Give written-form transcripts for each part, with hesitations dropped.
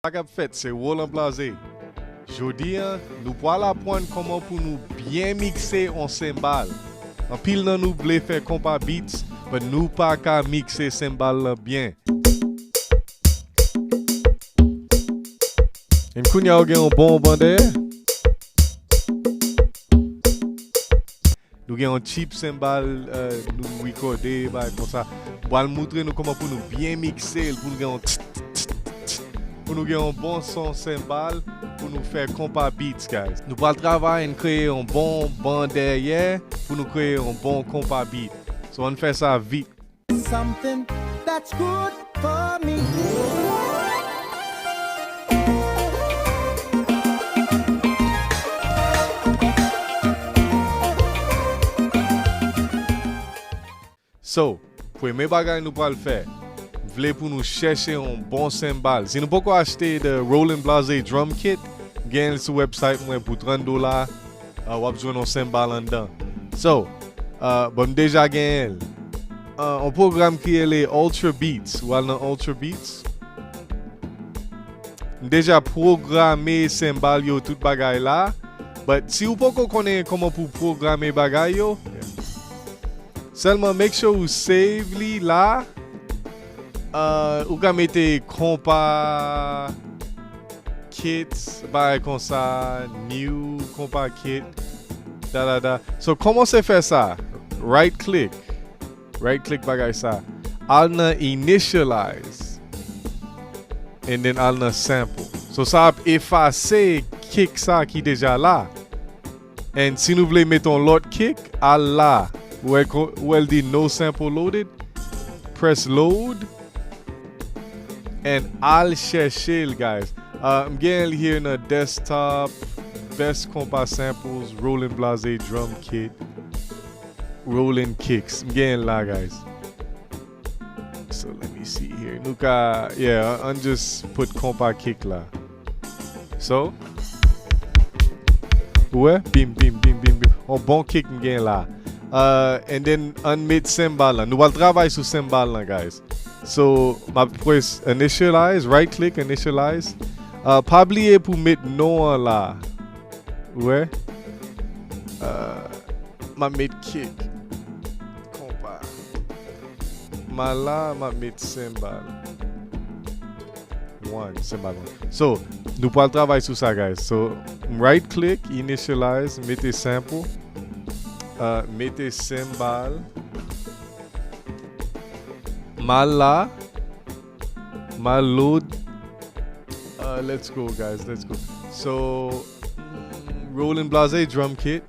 Ça qu'a fait, c'est Roland Blasé. Jodi, nous allons apprendre comment pour nous bien mixer un cymbal. En pile, nous voulons faire Kompa beats, mais nous pas qu'à mixer cymbal bien. Et quand y a un bon bandé, nous avons un cheap cymbal, nous recorder, comme ça. Nous allons montrer nous comment pour nous bien mixer, pour nous avoir un bon son cymbal, pour nous faire Kompa beats, guys. Nous allons travailler et créer un bon band derrière pour nous créer un bon Kompa beat. So on fait ça vite. Something that's good for me. So, premier bagage nous allons faire. Voulez pour nous chercher un bon cymbal. Si nous pouvons acheter de Roland Blasé drum kit, gagnez sur le website pour $30. Vous avez besoin d'un cymbal en dedans. So, bon déjà gagné. Un programme qui est les Ultra Beats. Ou alors Ultra Beats. Déjà programmé cymbal yo tout bagay là. But si vous pouvez connaître comment pour programmer bagay yo, seulement make sure vous save li là. Ou ka mette Kompa kit, comme ça, new Kompa kit, da. So, comment c'est faire ça? Right click bagay ça. Al na initialize, and then al na sample. So, ça a effacé kick ça qui déjà là. And si nous voulons mettre l'autre kick, al là, où elle dit no sample loaded, press load. And I'll chercher, guys. I'm getting here in a desktop, best Kompa samples, Roland Blasé drum kit, Roland kicks. I'm getting là, guys. So let me see here. Nuka, yeah, I just put Kompa kick là. So, ouais, bim. On bon kick, I'm getting là. And then unmid cymbal là. Nous allons travailler sur cymbal là, guys. So, ma press initialize, right click, initialize. Pas oublier pour mettre non là. Ouais. Ma mettre kick. Kompa. Ma là, ma mettre cymbal. Cymbal 1. So, nous allons travailler sur ça, guys. So, right click, initialize, mettez sample. Mettez cymbal. My load. Let's go, guys. Let's go. So, Roland Blasé drum kit.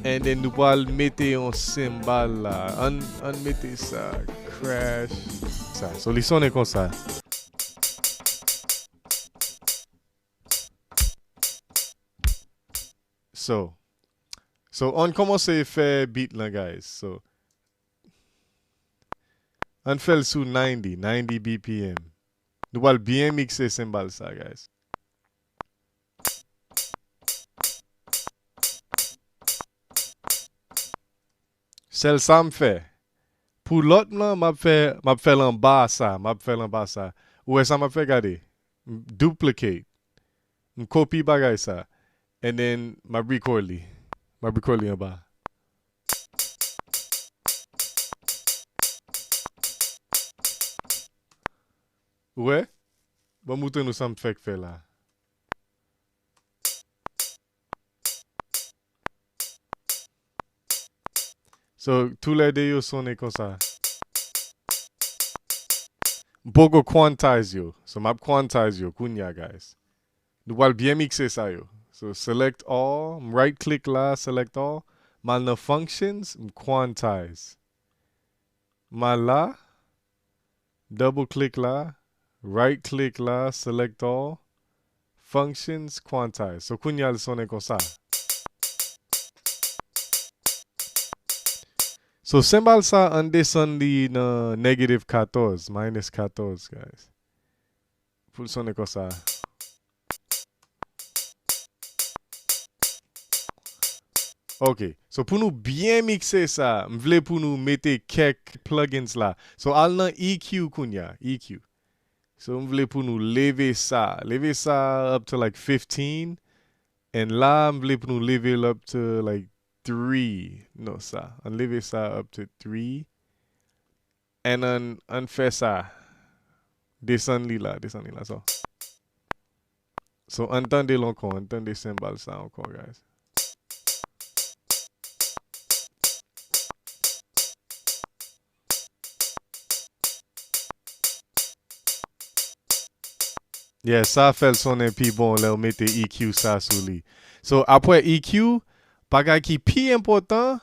And then nous allons mettre un cymbal là. On mettez ça. Crash. Ça. So, les sons est comme ça. So, on commence à faire beat là, guys. So, on fait sous 90 BPM. Nous allons bien mixer cymbal ça, guys. Celle ça me fait. Pour l'autre là, m'a fait en bas ça, Ouais, ça m'a fait garder. Duplicate. Copy bagay ça. And then m'a record li en bas. Ouais, bon montrer nous ça me fait là. So, tous les deux sont comme ça. Beaucoup quantize yo. So, map quantize yo, kunya guys. Nous allons bien mixer ça yo. So, select all, right click là, select all. Mal na functions, quantize. Mal là, double click là. Right click là, select all, functions, quantize. So, kunyal sonne comme ça. So, cymbal ça, on descend na negative 14, minus 14, guys. Pour sonne comme ça. Ok, so pour nous bien mixer ça, je voulais pour nous mettre quelques plugins là. So, al na EQ kunya, EQ. So m'vle pour nous lever ça. Lever ça up to like 15. And là, m'vle pour nous lever up to like 3. Non, ça. On lever ça up to 3. And on fait ça. Descend li là. So. So, entendez l'encore. Entendez cymbal ça encore, guys. Yeah, ça fait le son un peu bon, là, on mette EQ ça sur lui. So, après EQ, bagay qui plus important,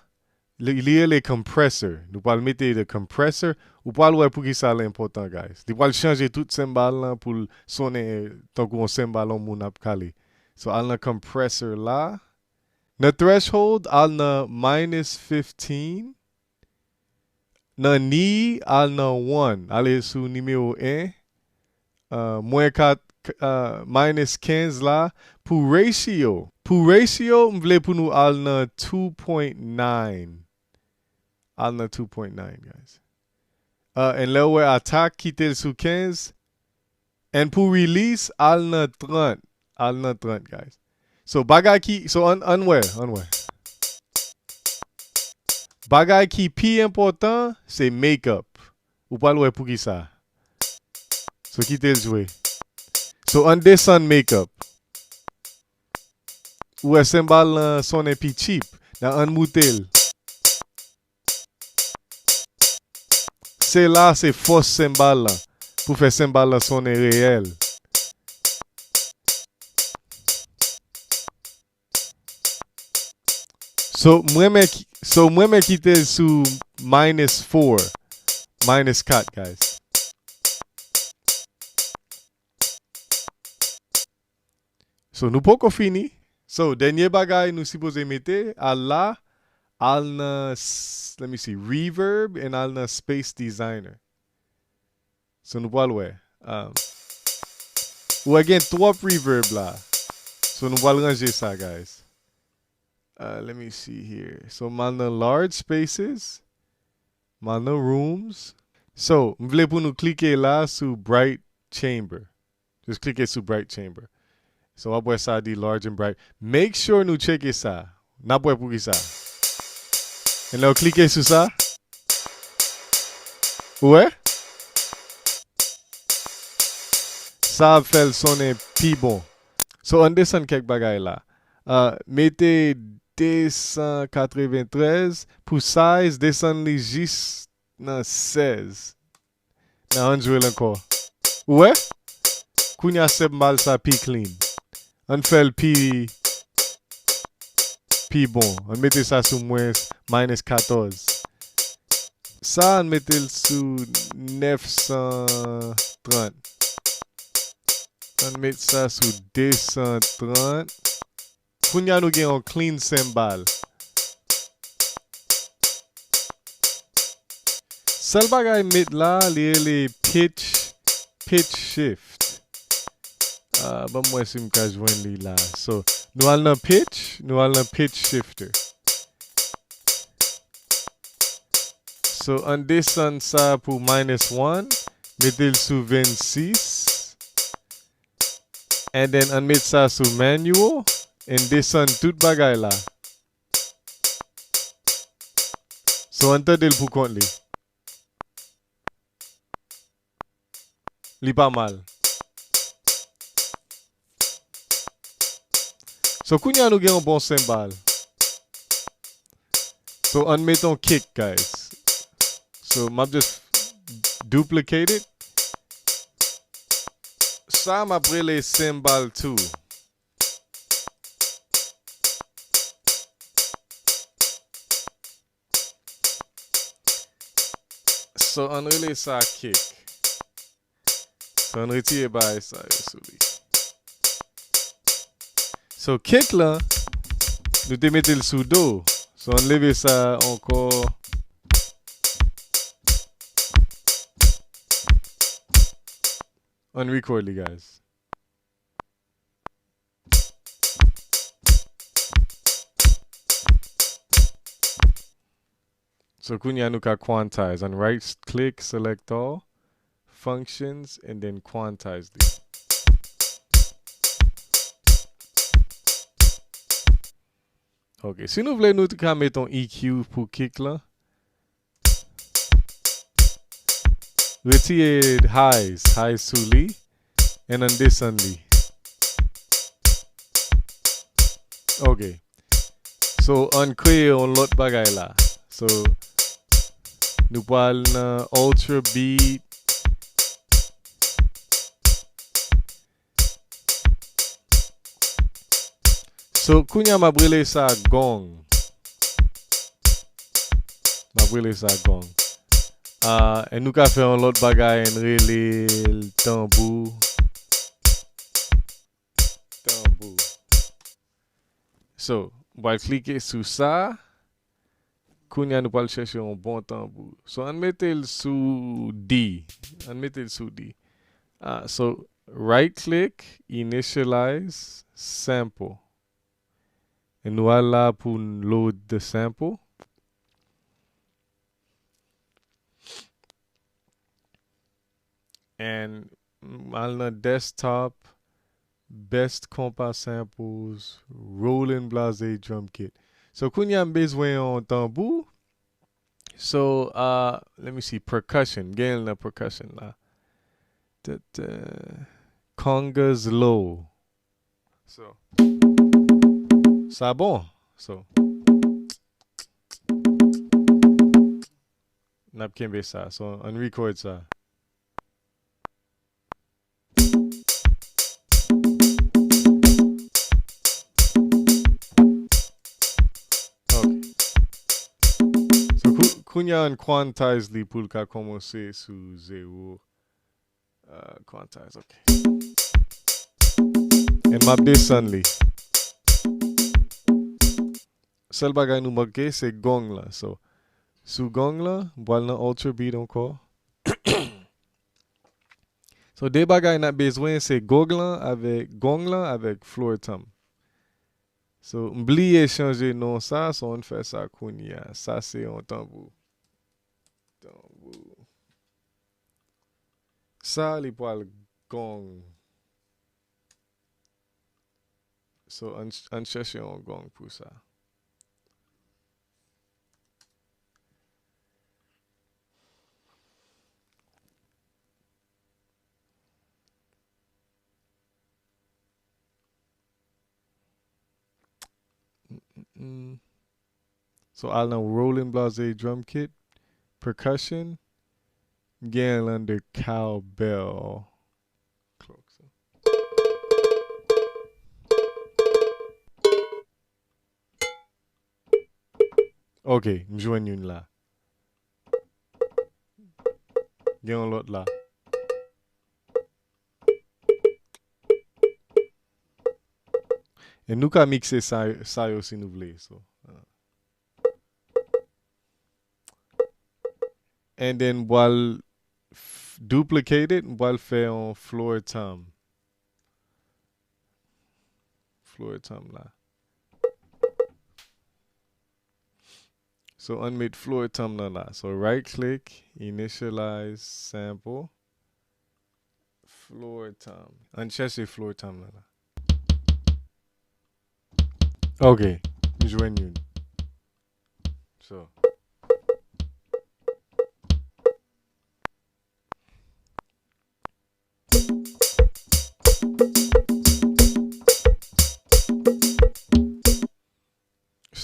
il y a les compressors. Nous allons mettre le compressor, ou pas le pour qui ça l'important, guys. Nous allons changer tout cymbal là pour sonner tant qu'on cymbal on moun ap calé. So, on a compressor là. The threshold, on a -15. The ni, on a 1. Allez sur numéro 1. Moins 4, -15 là. Pour ratio, m'vle pour nous al na 2.9. Al na 2.9, guys. And là où attack quitte sous 15. And pour release, al na 30. Al na 30, guys. So bagay ki, so unware. Bagay ki pi important, c'est make-up. Ou pas l'ouè pour qui ça. So quitte le jouer. So on descend make-up. Ou un cymbal son un peu cheap. Dans un moutel. C'est là, c'est fausse cymbal là. Pour faire cymbal là sonner réel. So moi quitter sous -4. -4, guys. So nous pas fini. So dernier bagay nous supposé mettre à là let me see, reverb and alna space designer. So nous pas ouais. Ou again trois reverb là. So nous allons ranger ça, guys. Let me see here. So malna large spaces, malna rooms. So m'vle pour nous cliquer là sur bright chamber. Just cliquer sur bright chamber. So après ça dit large and bright. Make sure nous checker ça. N'a pas pour ça. Et là cliquez sur ça. Ouais. Ça fait le son est plus bon. So on descend quelques bagailles là. Mettez 293 pour size, descendez juste dans 16. Now on joue encore. Ouais? Kounya cymbal ça pi clean. On fait le pi bon. On mettez ça sous -14. Ça on mettez le sous 930. On met ça sous 230. Kounya nous gagne un clean cymbal. Seul bagay met là, les pitch shift. Bon moi si m'ka joindre li là. So, nous allons pitch shifter. So, on descend ça pour -1, mettez-le sous 26. And then on met ça sous manual, and descend tout bagay là. So, on t'a dit pour compte li. Li pas mal. So, kounya nou gen un bon cymbal. So, on met ton kick, guys. So, m'a just duplicate it. Ça m'a pris les cymbal too. So, on relais ça kick. So, on retire by ça, souris. So, kick là, nous te mettons le sous dos. So, on lève ça encore. On record les guys. So, kounya nous ka quantize. On right click, select all. functions, and then quantize li. Ok, si nou vle nou ka met ton EQ pou kick la, retire highs sou li, and an descend li. Ok, so an kreye on lot bagay la. So, nou pal nan ultra beat. So, kounya mabrele sa gong. Mabrele sa gong. En nou ka fe an lot bagay en rele tambou. Tambou. So, wal klike sou sa. Kounya nou pal chèche un bon tambou. So, an metel sou D. An metel sou D. So, right click, initialize, sample. En nou al la pou load the sample. And al nan desktop, best Kompa samples, rolling blase drum kit. So kounya m bezwen yon tambou. So let me see, percussion. Gen la percussion la. Congas low. So sa bon. So nap kembe sa. So an record sa. Kounya an quantize li pou ka komanse sou 0. Quantize, ok. En map desan li. Sel bagay nou magge se gong la. So, sou gong la, boal nan ultra beat anko. So, de bagay nan bezwen se gong la avek floor tom. So, m'bliye chanje non sa, so on fè sa kounya. Sa se yon tambou. Sa li pou al gong. So an chèche yon gong pou sa. So al nan rolling blase drum kit. Percussion. Gen under cowbell. Ok, mjwen yon la. Gen yon lot la. En nou ka mixe sa yo si nou vle. So. And then while duplicate it, while fè on floor tom. Floor tom la. So unmute floor tom nan la. So right click, initialize sample. Floor tom. Unchèche floor tom nan la. Ok, mjwen yon. So.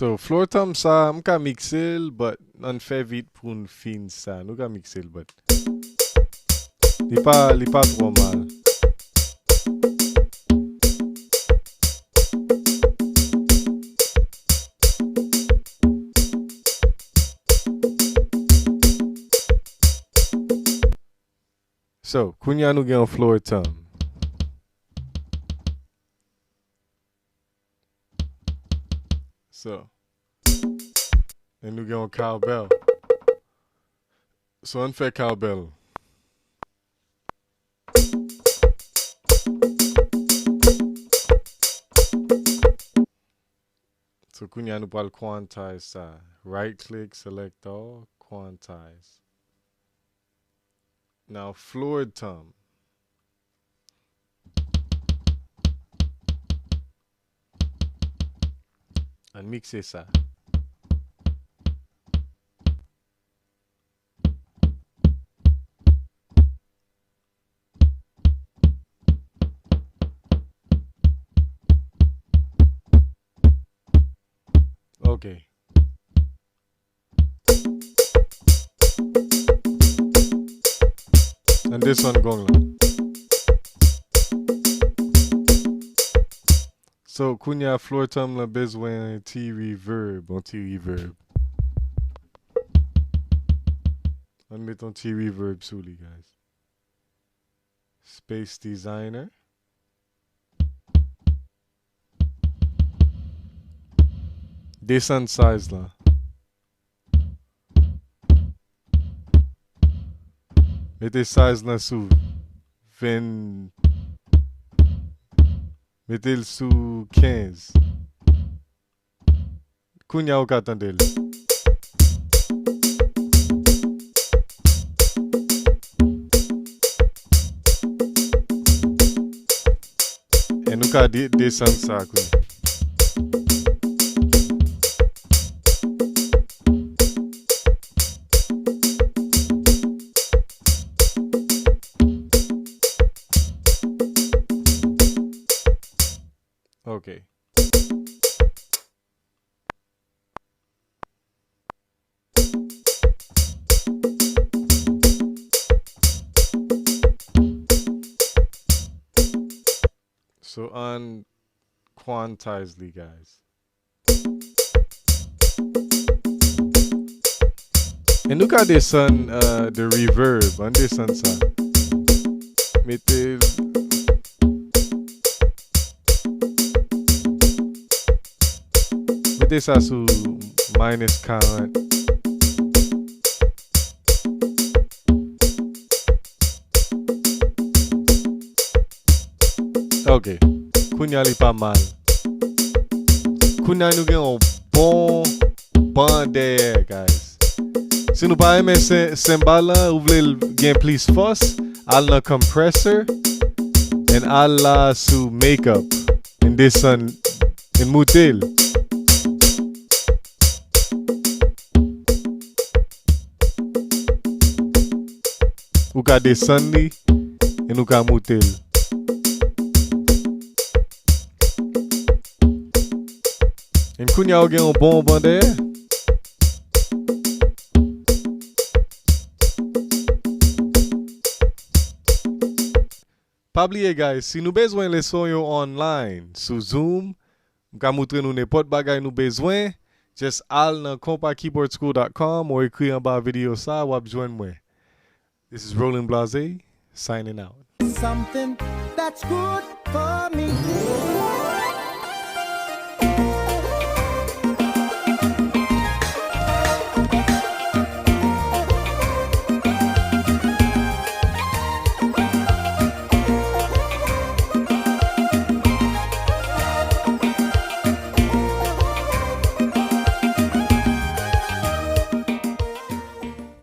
So, floor tom sa, m ka mixel, but an fè vit pou n fin sa. Nou ka mixel, but li pa tro mal. So, kounya nou gen floor tom. So, and nou gen cowbell. So, an fè cowbell. So, kounya nou pal quantize sa. Right click, select all, quantize. Now floor tom. An mixe sa. Okay. And this one gong la. So kunya floor tom la bezwen ti reverb, on ti reverb. On met ton ti reverb sou li, guys. Space designer. Descend size la. Mettez size là sous 20. Mettez-le sous 15. Kounya ou katandel. Et nous ka descendre ça kounya. Okay. So unquantizedly, guys. And look at this on the reverb on this one, sir. Mettez ça sous minus 40. Ok. Kounya li pas mal. Kounya nou gen un bon band derrière, guys. Si nou pa eme cymbal la, ou vle gen plus force, al nan compressor, and al la sou makeup. And this one, in moutel. Ou ka descend li, and ou ka moutel. En kounya ou gen un bon band derrière. Pa bliye, guys, si nou bezwen leson yo online sou Zoom, mka moutre nou nepot bagay nou bezwen, just al nan kompakeyboardschool.com ou ekri an ba video sa wap jwen mwen. This is Roland Blase, signing out. Something that's good for me.